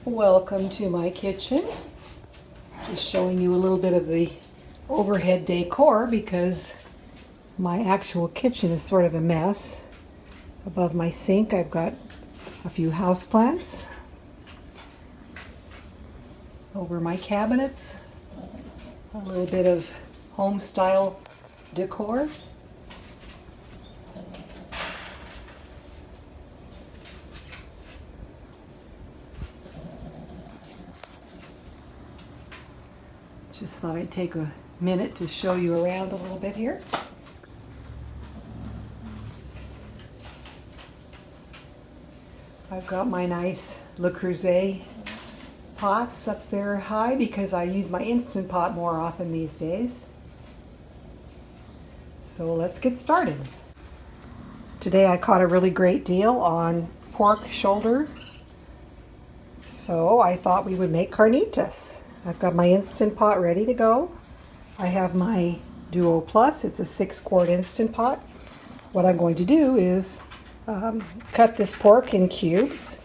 Welcome to my kitchen. Just showing you a little bit of the overhead decor because my actual kitchen is sort of a mess. Above my sink I've got a few houseplants. Over my cabinets, a little bit of home style decor. Just thought I'd take a minute to show you around a little bit here. I've got my nice Le Creuset pots up there high because I use my Instant Pot more often these days. So let's get started. Today I caught a really great deal on pork shoulder, so I thought we would make carnitas. I've got my Instant Pot ready to go. I have my Duo Plus. It's a 6-quart Instant Pot. What I'm going to do is cut this pork in cubes,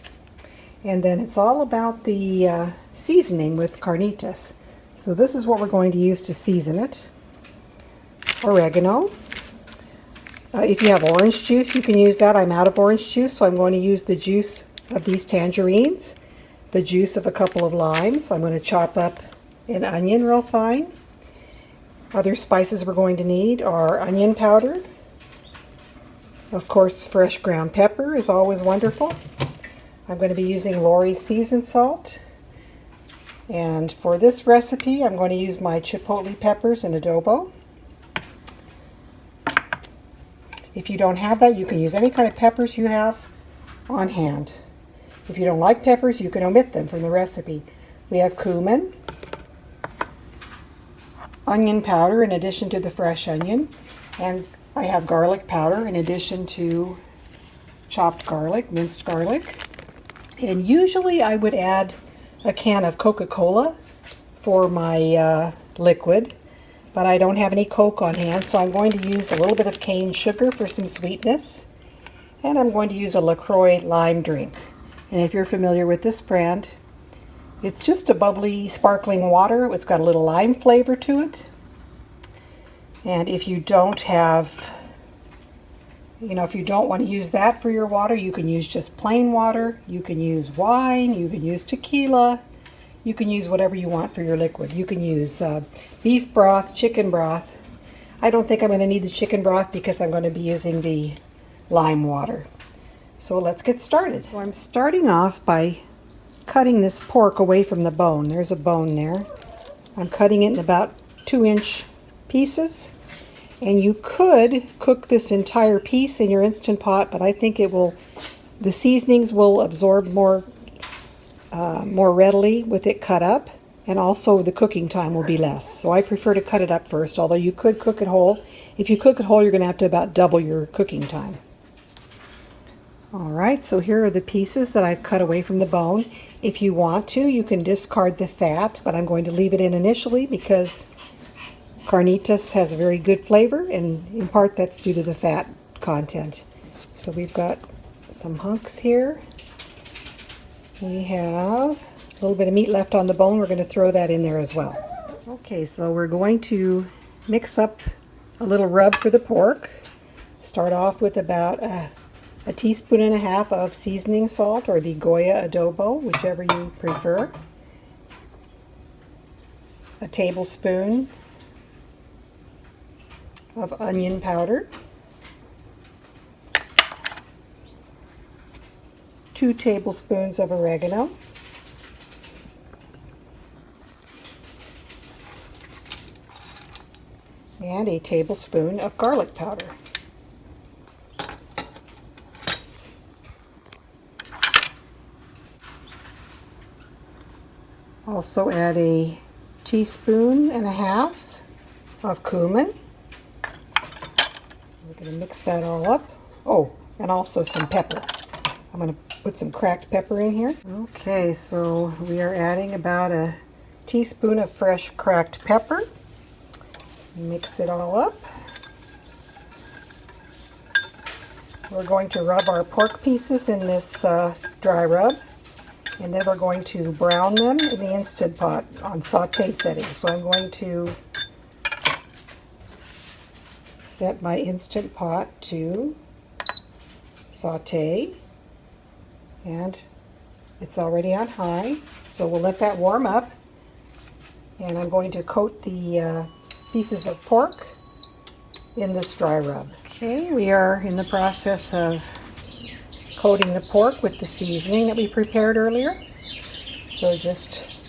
and then it's all about the seasoning with carnitas. So this is what we're going to use to season it. Oregano. If you have orange juice, you can use that. I'm out of orange juice, so I'm going to use the juice of these tangerines, the juice of a couple of limes. I'm going to chop up an onion real fine. Other spices we're going to need are onion powder. Of course, fresh ground pepper is always wonderful. I'm going to be using Lori's seasoned salt. And for this recipe, I'm going to use my chipotle peppers and adobo. If you don't have that, you can use any kind of peppers you have on hand. If you don't like peppers, you can omit them from the recipe. We have cumin, onion powder in addition to the fresh onion, and I have garlic powder in addition to chopped garlic, minced garlic. And usually I would add a can of Coca Cola for my liquid, but I don't have any Coke on hand, so I'm going to use a little bit of cane sugar for some sweetness, and I'm going to use a LaCroix lime drink. And if you're familiar with this brand, it's just a bubbly, sparkling water. It's got a little lime flavor to it. And if you don't have, if you don't want to use that for your water, you can use just plain water. You can use wine. You can use tequila. You can use whatever you want for your liquid. You can use beef broth, chicken broth. I don't think I'm going to need the chicken broth because I'm going to be using the lime water. So let's get started. So I'm starting off by cutting this pork away from the bone. There's a bone there. I'm cutting it in about 2-inch pieces. And you could cook this entire piece in your Instant Pot, but I think the seasonings will absorb more readily with it cut up, and also the cooking time will be less. So I prefer to cut it up first, although you could cook it whole. If you cook it whole, you're going to have to about double your cooking time. Alright, so here are the pieces that I've cut away from the bone. If you want to, you can discard the fat, but I'm going to leave it in initially because carnitas has a very good flavor, and in part that's due to the fat content. So we've got some hunks here. We have a little bit of meat left on the bone. We're going to throw that in there as well. Okay, so we're going to mix up a little rub for the pork. Start off with about a teaspoon and a half of seasoning salt, or the Goya adobo, whichever you prefer. A tablespoon of onion powder. 2 tablespoons of oregano. And a tablespoon of garlic powder. Also add a teaspoon and a half of cumin. We're going to mix that all up. Oh, and also some pepper. I'm going to put some cracked pepper in here. Okay, so we are adding about a teaspoon of fresh cracked pepper. Mix it all up. We're going to rub our pork pieces in this dry rub. And then we're going to brown them in the Instant Pot on saute settings. So I'm going to set my Instant Pot to saute, and it's already on high, so we'll let that warm up. And I'm going to coat the pieces of pork in this dry rub. Okay, we are in the process of coating the pork with the seasoning that we prepared earlier. So just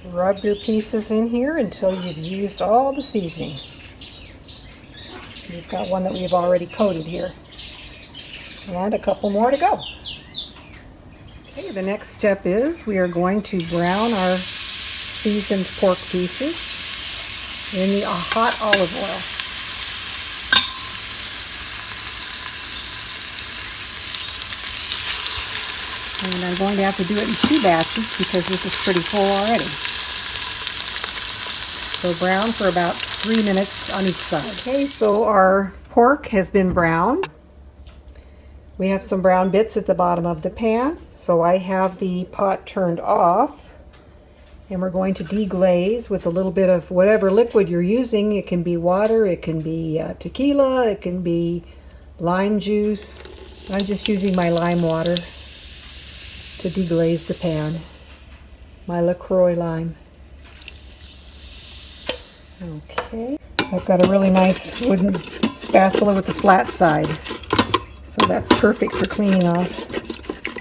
rub your pieces in here until you've used all the seasoning. We've got one that we've already coated here, and a couple more to go. Okay, the next step is we are going to brown our seasoned pork pieces in the hot olive oil. And I'm going to have to do it in 2 batches because this is pretty full already. So brown for about 3 minutes on each side. Okay, so our pork has been browned. We have some brown bits at the bottom of the pan, so I have the pot turned off. And we're going to deglaze with a little bit of whatever liquid you're using. It can be water, it can be tequila, it can be lime juice. I'm just using my lime water to deglaze the pan. My LaCroix lime. Okay. I've got a really nice wooden spatula with a flat side, so that's perfect for cleaning off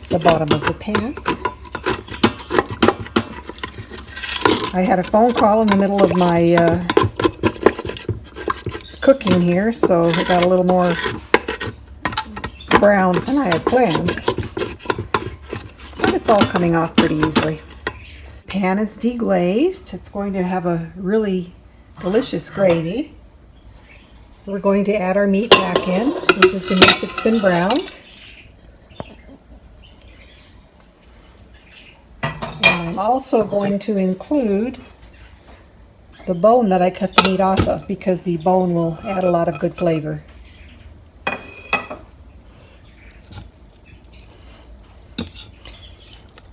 the bottom of the pan. I had a phone call in the middle of my cooking here, so it got a little more brown than I had planned. But it's all coming off pretty easily. Pan is deglazed. It's going to have a really delicious gravy. We're going to add our meat back in. This is the meat that's been browned. And I'm also going to include the bone that I cut the meat off of, because the bone will add a lot of good flavor.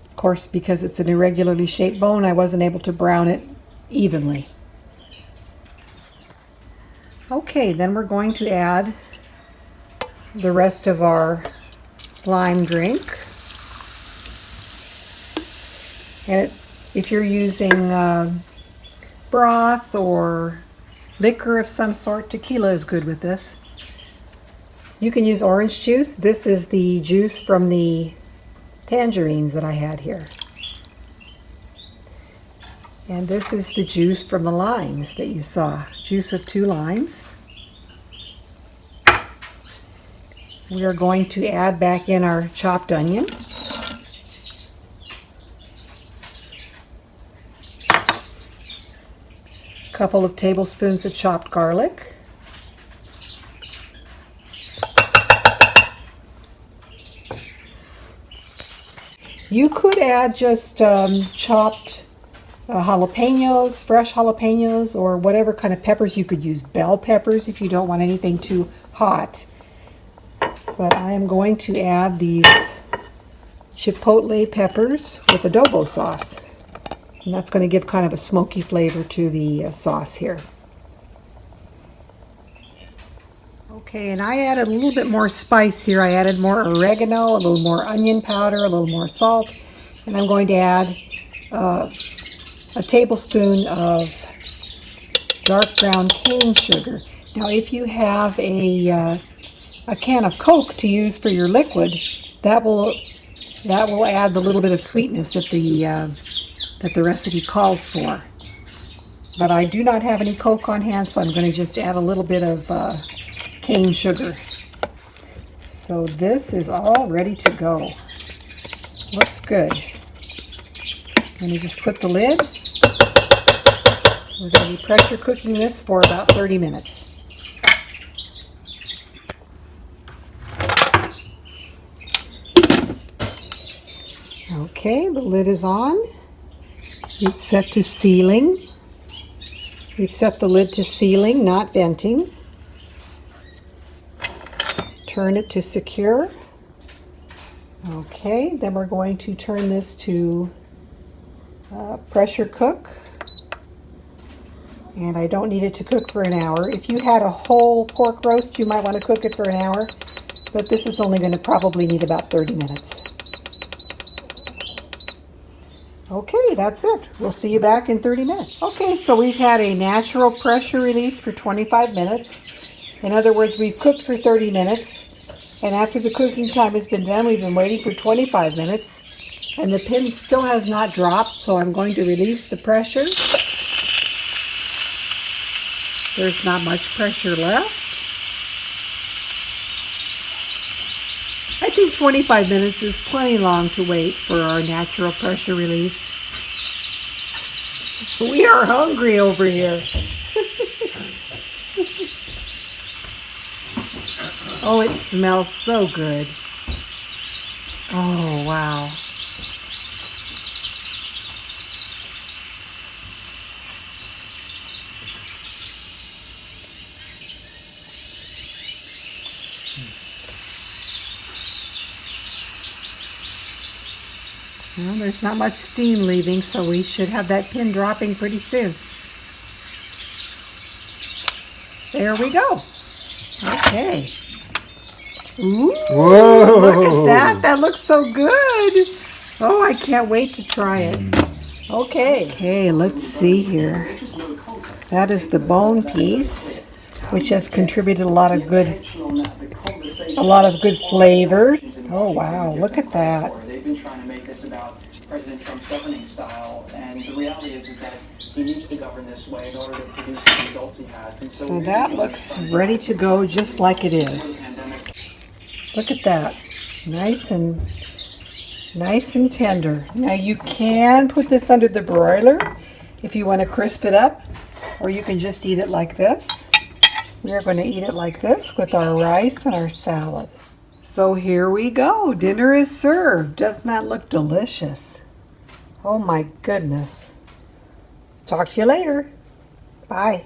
Of course, because it's an irregularly shaped bone, I wasn't able to brown it evenly. Okay, then we're going to add the rest of our lime drink. And if you're using broth or liquor of some sort, tequila is good with this. You can use orange juice. This is the juice from the tangerines that I had here. And this is the juice from the limes that you saw. Juice of 2 limes. We are going to add back in our chopped onion. A couple of tablespoons of chopped garlic. You could add just chopped jalapenos, fresh jalapenos, or whatever kind of peppers. You could use bell peppers if you don't want anything too hot. But I am going to add these chipotle peppers with adobo sauce. And that's going to give kind of a smoky flavor to the sauce here. Okay, and I added a little bit more spice here. I added more oregano, a little more onion powder, a little more salt, and I'm going to add a tablespoon of dark brown cane sugar. Now, if you have a can of Coke to use for your liquid, that will add the little bit of sweetness that the recipe calls for. But I do not have any Coke on hand, so I'm going to just add a little bit of cane sugar. So this is all ready to go. Looks good. I'm going to just put the lid. We're going to be pressure cooking this for about 30 minutes. Okay, the lid is on. It's set to sealing. We've set the lid to sealing, not venting. Turn it to secure. Okay, then we're going to turn this to pressure cook. And I don't need it to cook for an hour. If you had a whole pork roast, you might want to cook it for an hour, but this is only going to probably need about 30 minutes. Okay, that's it. We'll see you back in 30 minutes. Okay, so we've had a natural pressure release for 25 minutes. In other words, we've cooked for 30 minutes, and after the cooking time has been done, we've been waiting for 25 minutes, and the pin still has not dropped, so I'm going to release the pressure. There's not much pressure left. I think 25 minutes is plenty long to wait for our natural pressure release. We are hungry over here. Oh, it smells so good. Oh, wow. Well, there's not much steam leaving, so we should have that pin dropping pretty soon. There we go. Okay. Ooh, whoa! Look at that. That looks so good. Oh, I can't wait to try it. Okay. Okay, let's see here. That is the bone piece, which has contributed a lot of good flavor. Oh, wow. Look at that. About President Trump's governing style, and the reality is that he needs to govern this way in order to produce the results he has. And so that looks ready to go just like it is. Look at that. Nice and tender. Now you can put this under the broiler if you want to crisp it up, or you can just eat it like this. We are going to eat it like this with our rice and our salad. So here we go. Dinner is served. Doesn't that look delicious? Oh my goodness. Talk to you later. Bye.